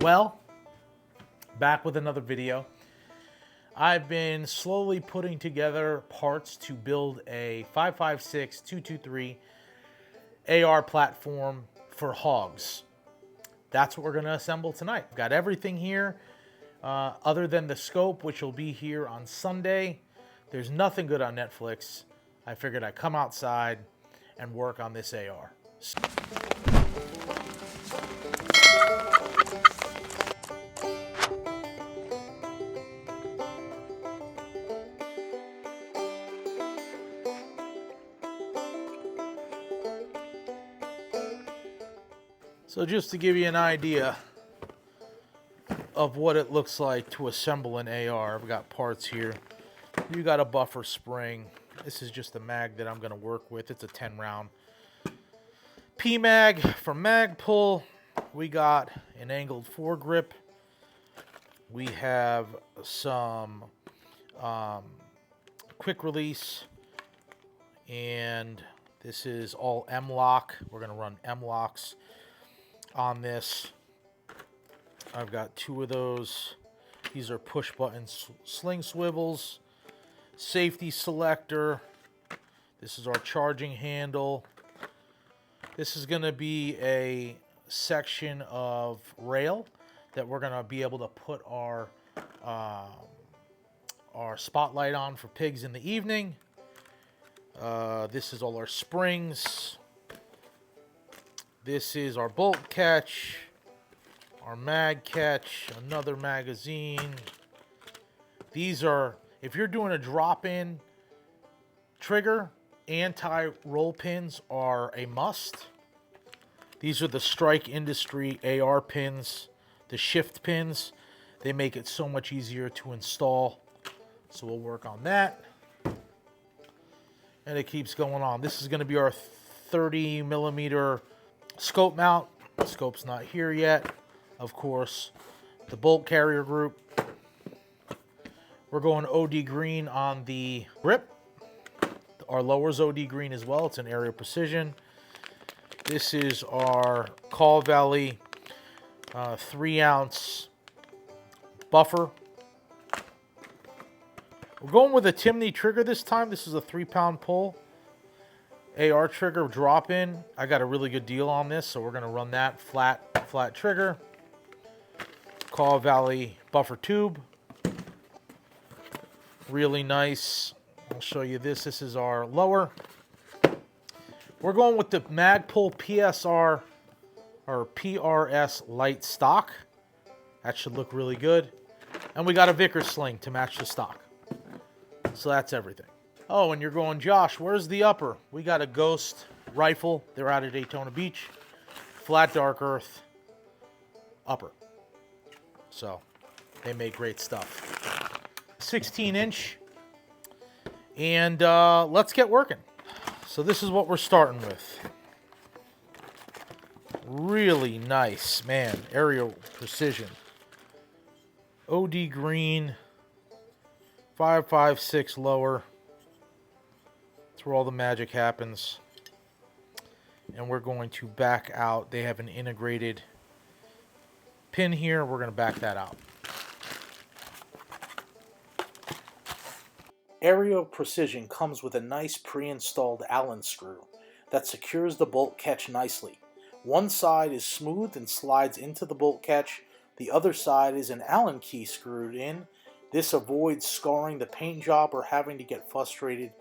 Well, back with another video. I've been slowly putting together parts to build a 5.56 223 AR platform for hogs. That's what we're going to assemble tonight. I've got everything here other than the scope, which will be here on Sunday. There's nothing good on Netflix. I figured I'd come outside and work on this AR. So just to give you an idea of what it looks like to assemble an AR, I've got parts here. You got a buffer spring. This is just the mag that I'm going to work with. It's a 10 round P-mag from Magpul. We got an angled foregrip. We have some quick release, and this is all M-lock. We're going to run M-locks on this. I've got two of those. These are push button sling swivels. Safety selector. This is our charging handle. This is going to be a section of rail that we're going to be able to put our spotlight on for pigs in the evening. This is all our springs. This is our bolt catch, our mag catch, another magazine. These are, if you're doing a drop-in trigger, anti-roll pins are a must. These are the Strike Industry AR pins, the shift pins. They make it so much easier to install. So we'll work on that. And it keeps going on. This is going to be our 30 millimeter scope mount. The scope's not here yet. Of course, the bolt carrier group. We're going OD green on the grip. Our lower's OD green as well. It's an Aerial Precision. This is our Call Valley 3-ounce buffer. We're going with a Timney trigger this time. This is a 3-pound pull. AR trigger drop-in. I got a really good deal on this, so we're going to run that flat trigger. Call Valley buffer tube. Really nice. I'll show you this. This is our lower. We're going with the Magpul PSR or PRS light stock. That should look really good. And we got a Vickers sling to match the stock. So that's everything. Oh, and you're going, Josh, where's the upper? We got a Ghost rifle. They're out of Daytona Beach. Flat dark earth upper. So they make great stuff. 16-inch. And let's get working. So this is what we're starting with. Really nice, man. Aerial Precision. OD green. 5.56 lower. That's where all the magic happens. And we're going to back out. They have an integrated pin here. We're going to back that out. Aerial Precision comes with a nice pre-installed Allen screw that secures the bolt catch nicely. One side is smooth and slides into the bolt catch. The other side is an Allen key screwed in. This avoids scarring the paint job or having to get frustrated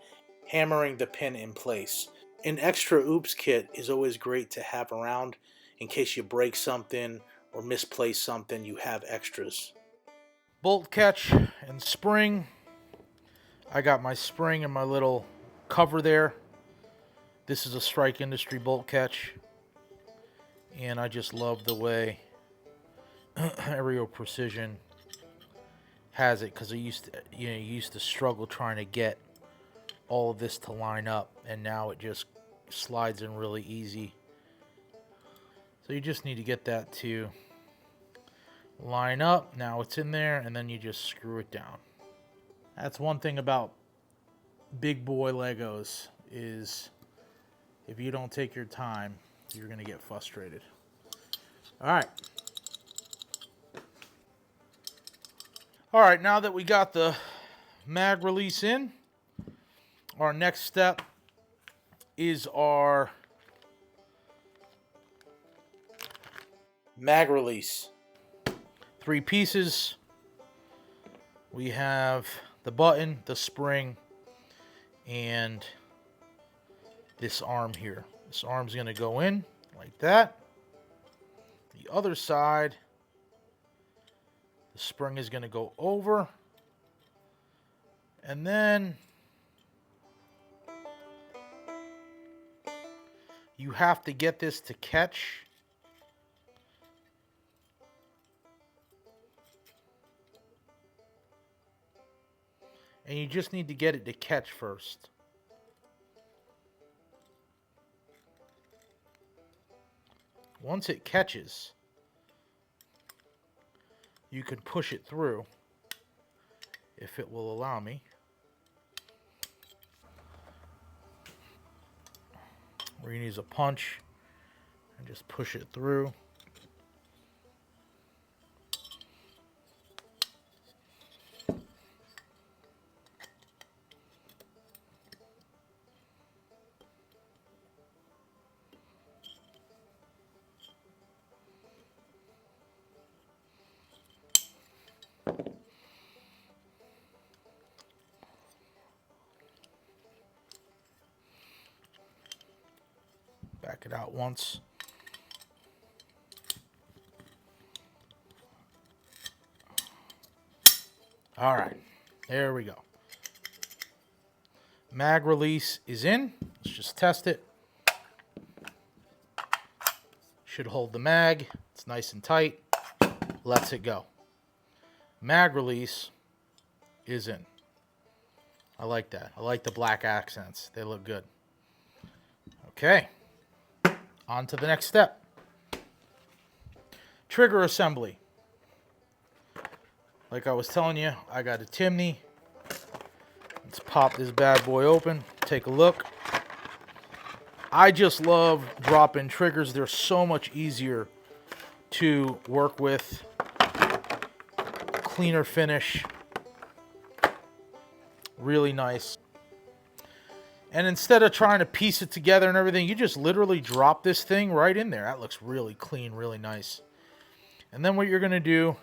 hammering the pin in place. An extra oops kit is always great to have around in case you break something or misplace something. You have extras. Bolt catch and spring. I got my spring and my little cover there. This is a Strike Industry bolt catch. And I just love the way Aerial Precision has it, because I used to struggle trying to get all of this to line up, and now it just slides in really easy. So you just need to get that to line up. Now it's in there, and then you just screw it down. That's one thing about big boy Legos, is if you don't take your time, you're going to get frustrated. All right. Alright, now that we got the mag release in, our next step is our mag release. 3 pieces. We have the button, the spring, and this arm here. This arm's going to go in like that. The other side, the spring is going to go over. And then you have to get this to catch. And you just need to get it to catch first. Once it catches, you can push it through if it will allow me. We're going to use a punch and just push it through. Back it out once. All right, there we go. Mag release is in. Let's just test it. Should hold the mag. It's nice and tight. Lets it go. Mag release is in. I like that. I like the black accents. They look good. Okay. On to the next step. Trigger assembly. Like I was telling you, I got a Timney. Let's pop this bad boy open. Take a look. I just love drop-in triggers. They're so much easier to work with. Cleaner finish. Really nice. And instead of trying to piece it together and everything, you just literally drop this thing right in there. That looks really clean, really nice. And then what you're going to do,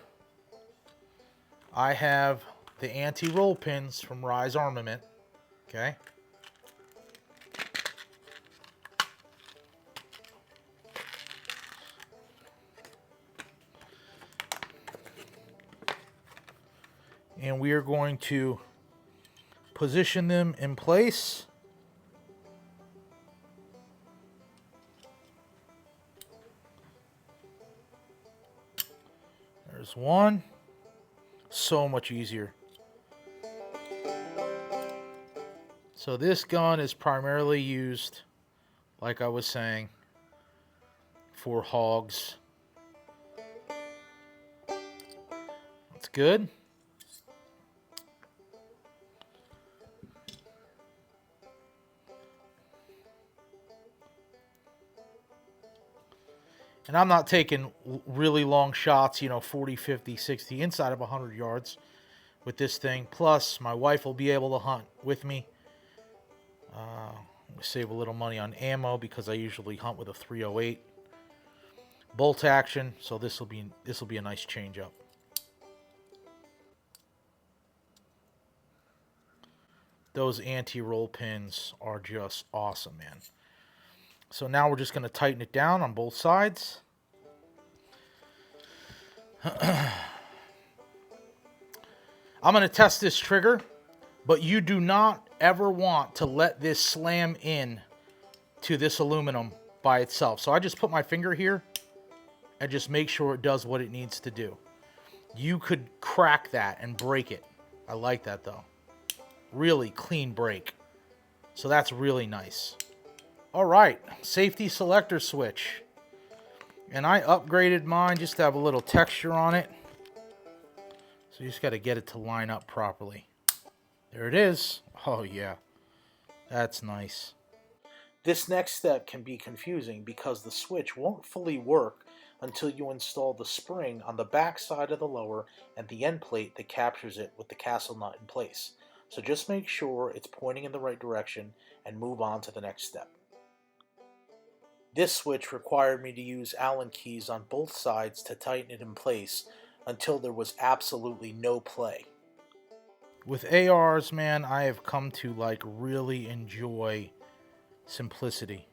I have the anti-roll pins from Rise Armament. Okay. And we are going to position them in place. There's one. So much easier. So this gun is primarily used, like I was saying, for hogs. That's good. And I'm not taking really long shots, 40, 50, 60, inside of 100 yards with this thing. Plus, my wife will be able to hunt with me. Save a little money on ammo because I usually hunt with a 308 bolt action. So this will be a nice change up. Those anti-roll pins are just awesome, man. So now we're just going to tighten it down on both sides. I'm going to test this trigger, but you do not ever want to let this slam in to this aluminum by itself. So I just put my finger here and just make sure it does what it needs to do. You could crack that and break it. I like that though. Really clean break. So that's really nice. All right, safety selector switch. And I upgraded mine just to have a little texture on it. So you just got to get it to line up properly. There it is. Oh yeah, that's nice. This next step can be confusing because the switch won't fully work until you install the spring on the back side of the lower and the end plate that captures it with the castle nut in place. So just make sure it's pointing in the right direction and move on to the next step. This switch required me to use Allen keys on both sides to tighten it in place until there was absolutely no play. With ARs, man, I have come to really enjoy simplicity.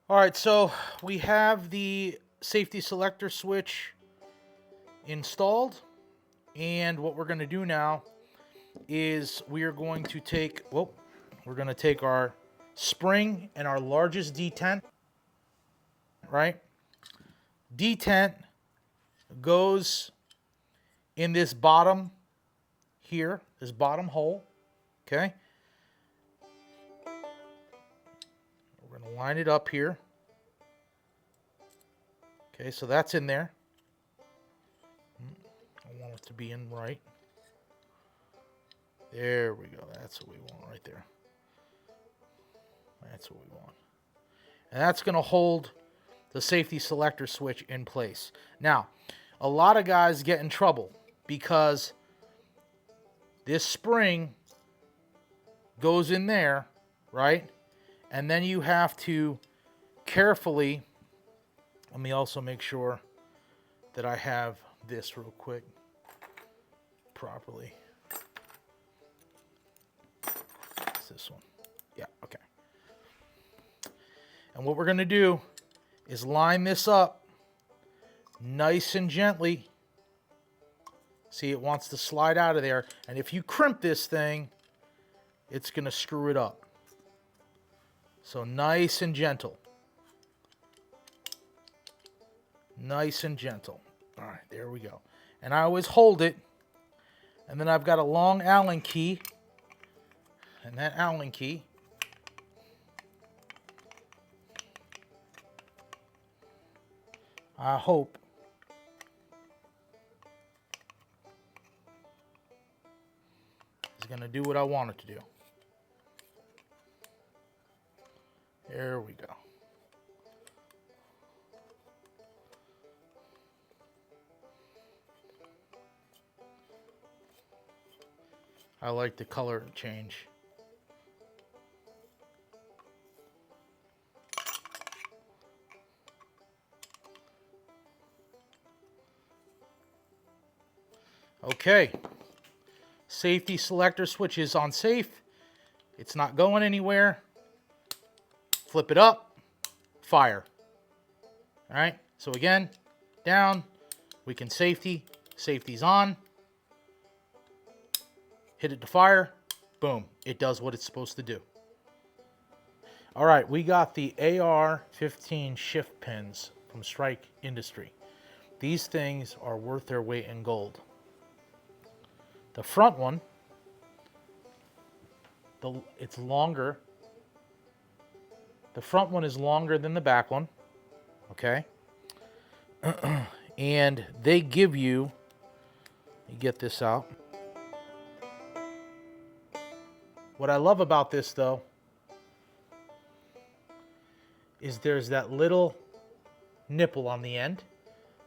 All right, so we have the safety selector switch installed, and what we're going to do now is we are going to take, our spring and our largest detent, right? Detent goes in this bottom here, this bottom hole, okay? We're going to line it up here. Okay, so that's in there. I want it to be in right. There we go. That's what we want right there. That's what we want. And that's going to hold the safety selector switch in place. Now, a lot of guys get in trouble because this spring goes in there, right? And then you have to carefully, let me also make sure that I have this real quick properly. It's this one. Yeah, okay. And what we're going to do is line this up nice and gently. See, it wants to slide out of there. And if you crimp this thing, it's going to screw it up. So nice and gentle. Nice and gentle. All right, there we go. And I always hold it. And then I've got a long Allen key. And that Allen key I hope is going to do what I want it to do. There we go. I like the color change. Okay, safety selector switch is on safe. It's not going anywhere. Flip it up, fire. All right, so again, down, we can safety's on. Hit it to fire, boom, it does what it's supposed to do. All right, we got the AR15 shift pins from Strike Industry. These things are worth their weight in gold. The front one, it's longer. The front one is longer than the back one, okay? And they give you, get this out. What I love about this, though, is there's that little nipple on the end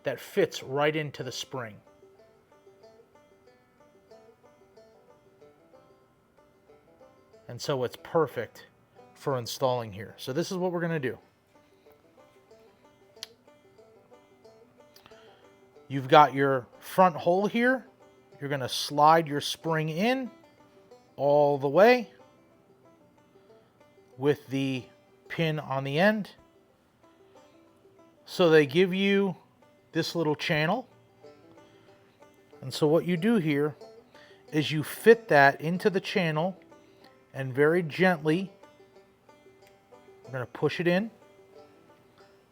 that fits right into the spring. And so it's perfect for installing here. So this is what we're going to do. You've got your front hole here. You're going to slide your spring in all the way with the pin on the end. So they give you this little channel. And so what you do here is you fit that into the channel and very gently, we're going to push it in,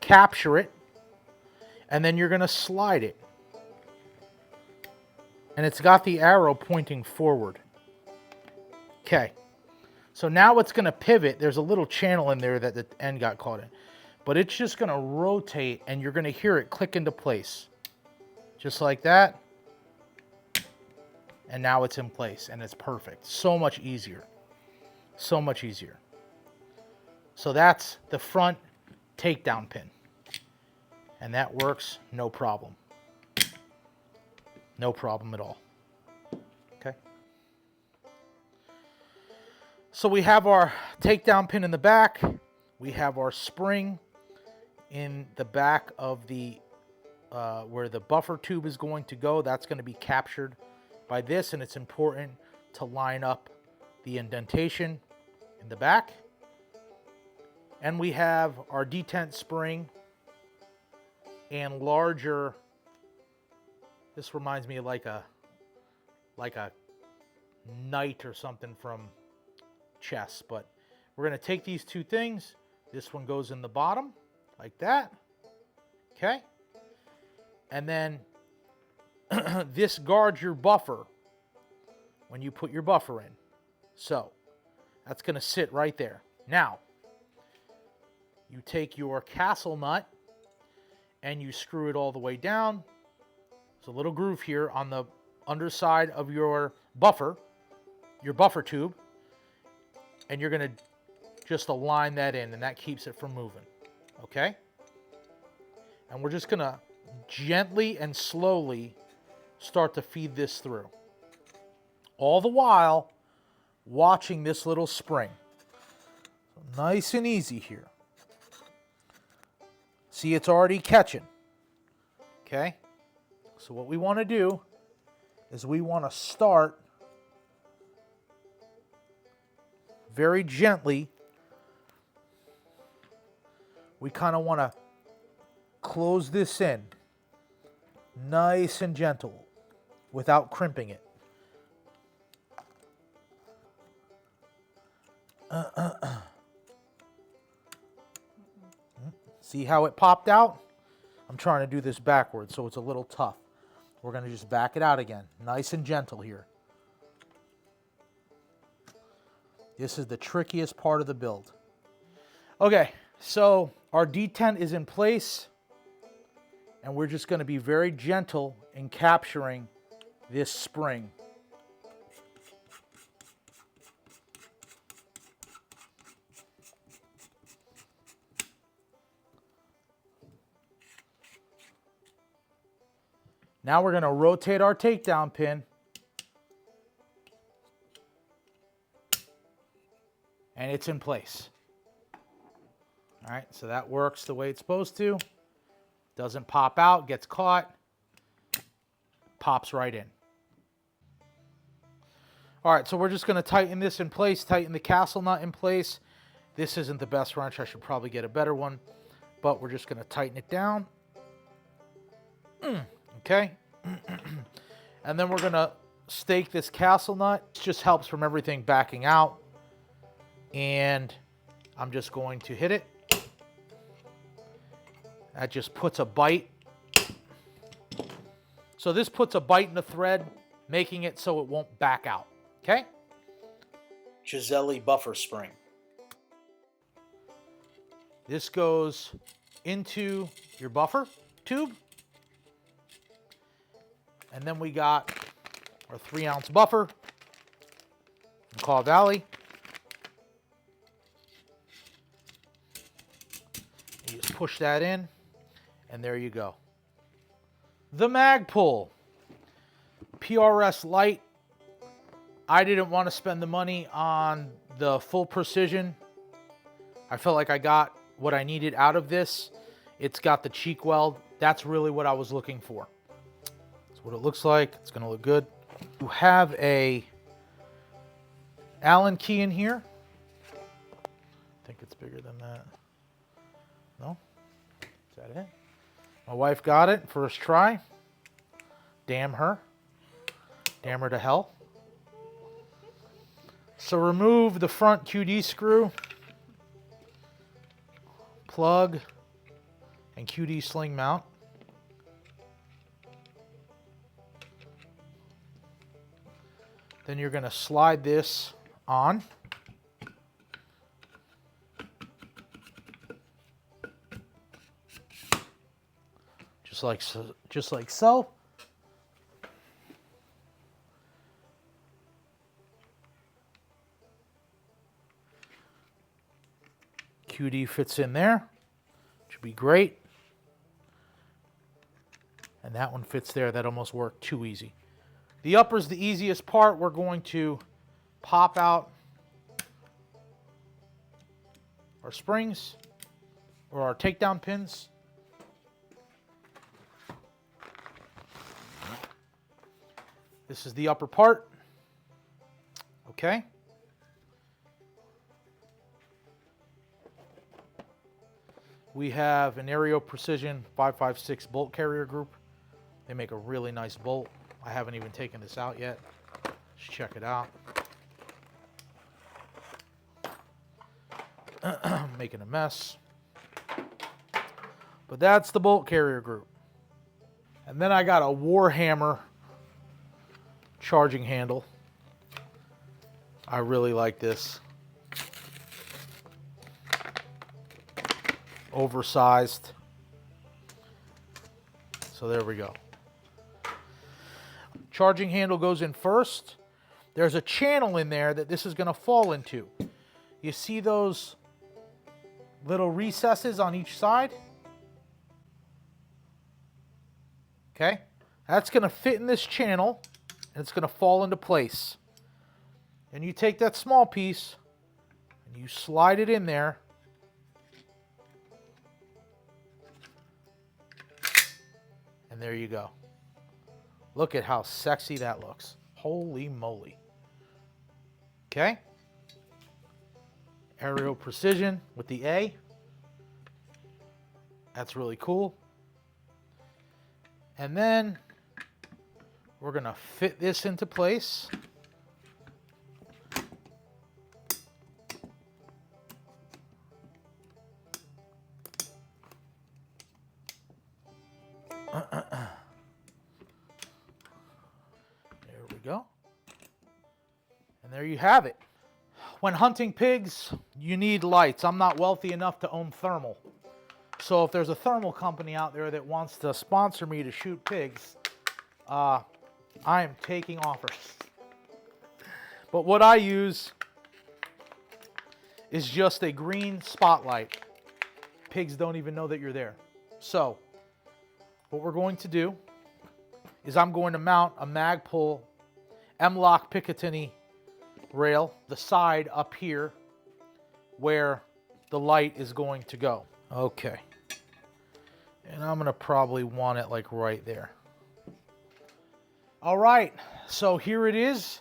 capture it, and then you're going to slide it. And it's got the arrow pointing forward. Okay, So now it's going to pivot. There's a little channel in there that the end got caught in. But it's just going to rotate, and you're going to hear it click into place. Just like that. And now it's in place, and it's perfect. So much easier. So much easier. So that's the front takedown pin. And that works no problem. No problem at all. Okay. So we have our takedown pin in the back. We have our spring in the back of the where the buffer tube is going to go. That's going to be captured by this, and it's important to line up the indentation in the back. And we have our detent spring and larger. This reminds me of like a knight or something from chess. But we're going to take these two things. This one goes in the bottom like that. Okay. And then this guards your buffer when you put your buffer in. So that's going to sit right there. Now, you take your castle nut and you screw it all the way down. There's a little groove here on the underside of your buffer tube, and you're going to just align that in, and that keeps it from moving. Okay? And we're just going to gently and slowly start to feed this through. All the while watching this little spring. So nice and easy here. See, it's already catching. Okay? So what we want to do is we want to start very gently. We kind of want to close this in. Nice and gentle without crimping it. See how it popped out? I'm trying to do this backwards, so it's a little tough. We're going to just back it out again. Nice and gentle here. This is the trickiest part of the build. Okay, so our detent is in place, and we're just going to be very gentle in capturing this spring. Now we're going to rotate our takedown pin. And it's in place. All right, so that works the way it's supposed to. Doesn't pop out, gets caught, pops right in. All right, so we're just going to tighten this in place, tighten the castle nut in place. This isn't the best wrench. I should probably get a better one, but we're just going to tighten it down. Okay. And then we're going to stake this castle nut. It just helps from everything backing out. And I'm just going to hit it. That just puts a bite. So this puts a bite in the thread, making it so it won't back out. Okay? Gisele buffer spring. This goes into your buffer tube. And then we got our 3-ounce buffer from Kaw Valley. You just push that in, and there you go. The Magpul PRS Lite. I didn't want to spend the money on the full precision. I felt like I got what I needed out of this. It's got the cheek weld. That's really what I was looking for. That's what it looks like. It's going to look good. You have a Allen key in here. I think it's bigger than that. No? Is that it? My wife got it first try. Damn her. Damn her to hell. So remove the front QD screw, plug, and QD sling mount. Then you're going to slide this on. just like so, just like so. QD fits in there, should be great. And that one fits there. That almost worked too easy. The upper is the easiest part. We're going to pop out our springs or our takedown pins. This is the upper part. Okay. We have an Aerial Precision 556 bolt carrier group. They make a really nice bolt. I haven't even taken this out yet. Let's check it out. Making a mess. But that's the bolt carrier group. And then I got a Warhammer charging handle. I really like this. Oversized. So there we go. Charging handle goes in first. There's a channel in there that this is going to fall into. You see those little recesses on each side? Okay. That's going to fit in this channel and it's going to fall into place. And you take that small piece and you slide it in there. And there you go. Look at how sexy that looks. Holy moly. Okay. Aerial Precision with the A. That's really cool. And then we're going to fit this into place. There we go. And there you have it. When hunting pigs, you need lights. I'm not wealthy enough to own thermal. So if there's a thermal company out there that wants to sponsor me to shoot pigs, I am taking offers. But what I use is just a green spotlight. Pigs don't even know that you're there. So what we're going to do is I'm going to mount a Magpul M-LOK Picatinny rail, the side up here where the light is going to go. Okay. And I'm going to probably want it like right there. All right. So here it is.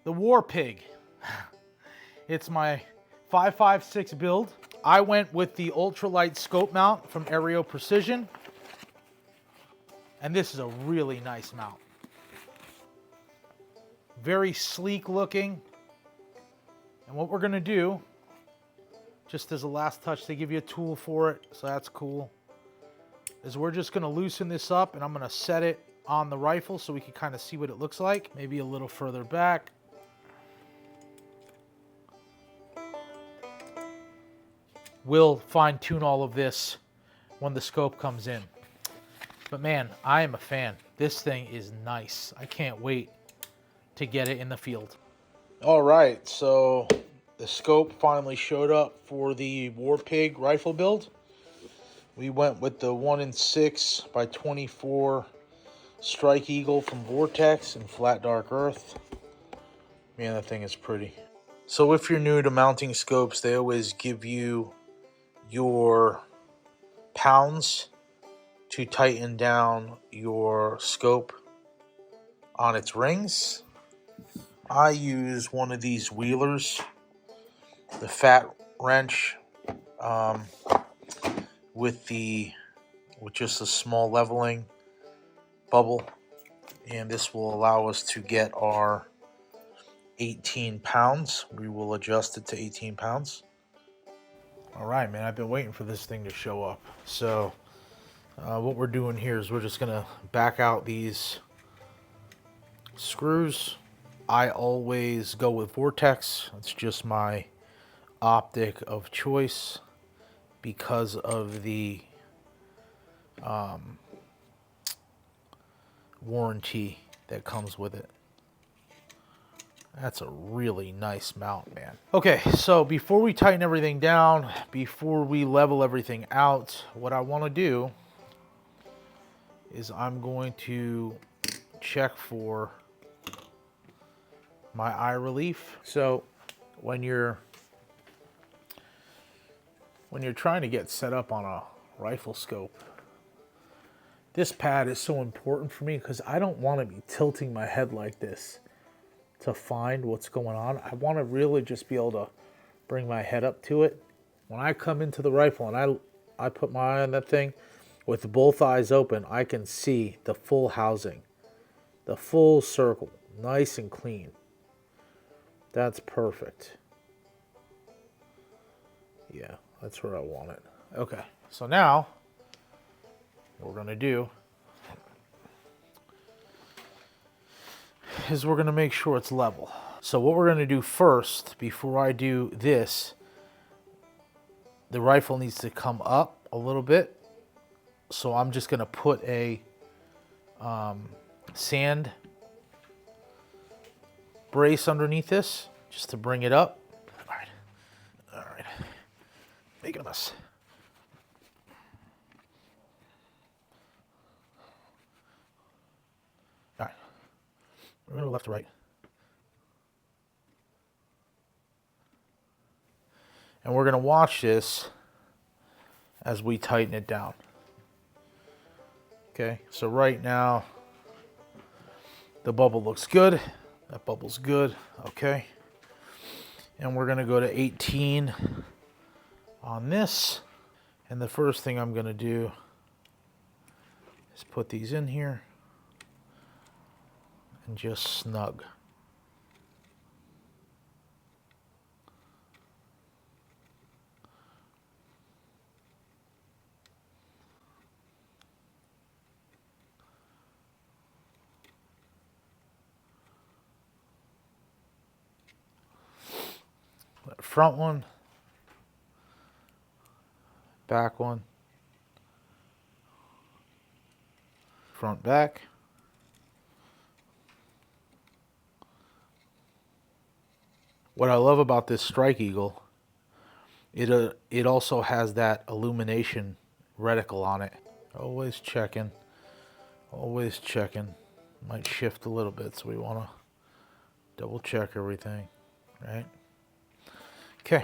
The War Pig. It's my 556 build. I went with the ultralight scope mount from Aerial Precision. And this is a really nice mount. Very sleek looking. And what we're going to do, just as a last touch, they give you a tool for it, so that's cool, is we're just going to loosen this up and I'm going to set it on the rifle so we can kind of see what it looks like. Maybe a little further back. We'll fine tune all of this when the scope comes in. But man, I am a fan. This thing is nice. I can't wait to get it in the field. All right, so the scope finally showed up for the War Pig rifle build. We went with the 1-in-6 by 24 Strike Eagle from Vortex and Flat Dark Earth. Man, that thing is pretty. So if you're new to mounting scopes, they always give you your pounds to tighten down your scope on its rings. I use one of these wheelers, the fat wrench, with just a small leveling bubble, and this will allow us to get our 18 pounds. We will adjust it to 18 pounds. All right, man, I've been waiting for this thing to show up. So what we're doing here is we're just gonna back out these screws. I always go with Vortex. It's just my optic of choice because of the warranty that comes with it. That's a really nice mount, man. Okay, so before we tighten everything down, before we level everything out, what I want to do is I'm going to check for my eye relief. So when you're trying to get set up on a rifle scope, this pad is so important for me because I don't want to be tilting my head like this to find what's going on. I want to really just be able to bring my head up to it. When I come into the rifle and I put my eye on that thing, with both eyes open, I can see the full housing, the full circle, nice and clean. That's perfect. Yeah, that's where I want it. Okay, so now what we're going to do is we're going to make sure it's level. So what we're going to do first, before I do this, the rifle needs to come up a little bit. So I'm just going to put a sand brace underneath this just to bring it up. All right, making a mess. All right, we're going to go left to right. And we're going to watch this as we tighten it down. Okay, so right now the bubble looks good. That bubble's good. Okay. And we're going to go to 18 on this. And the first thing I'm going to do is put these in here and just snug. Front one, back one, front back. What I love about this Strike Eagle, it also has that illumination reticle on it. Always checking, always checking. Might shift a little bit, so we want to double check everything, right? Okay,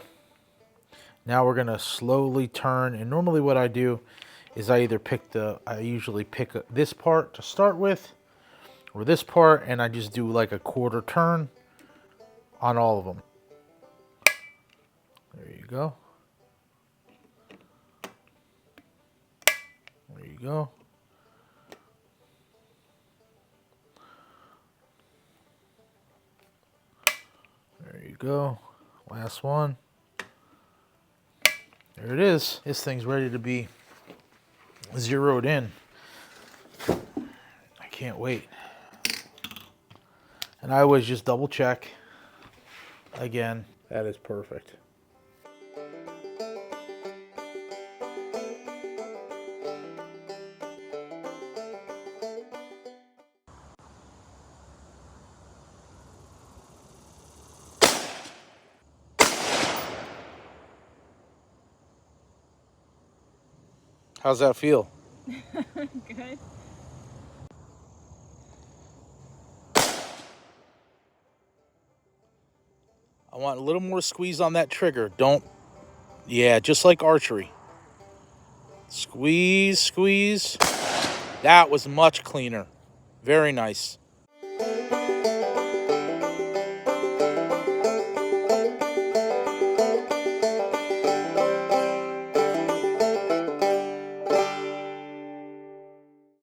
now we're gonna slowly turn, and normally what I do is I usually pick this part to start with, or this part, and I just do like a quarter turn on all of them. There you go. There you go. There you go. Last one. There it is. This thing's ready to be zeroed in. I can't wait. And I always just double check. Again, that is perfect. How's that feel? Good. I want a little more squeeze on that trigger. Yeah, just like archery. Squeeze, squeeze. That was much cleaner. Very nice.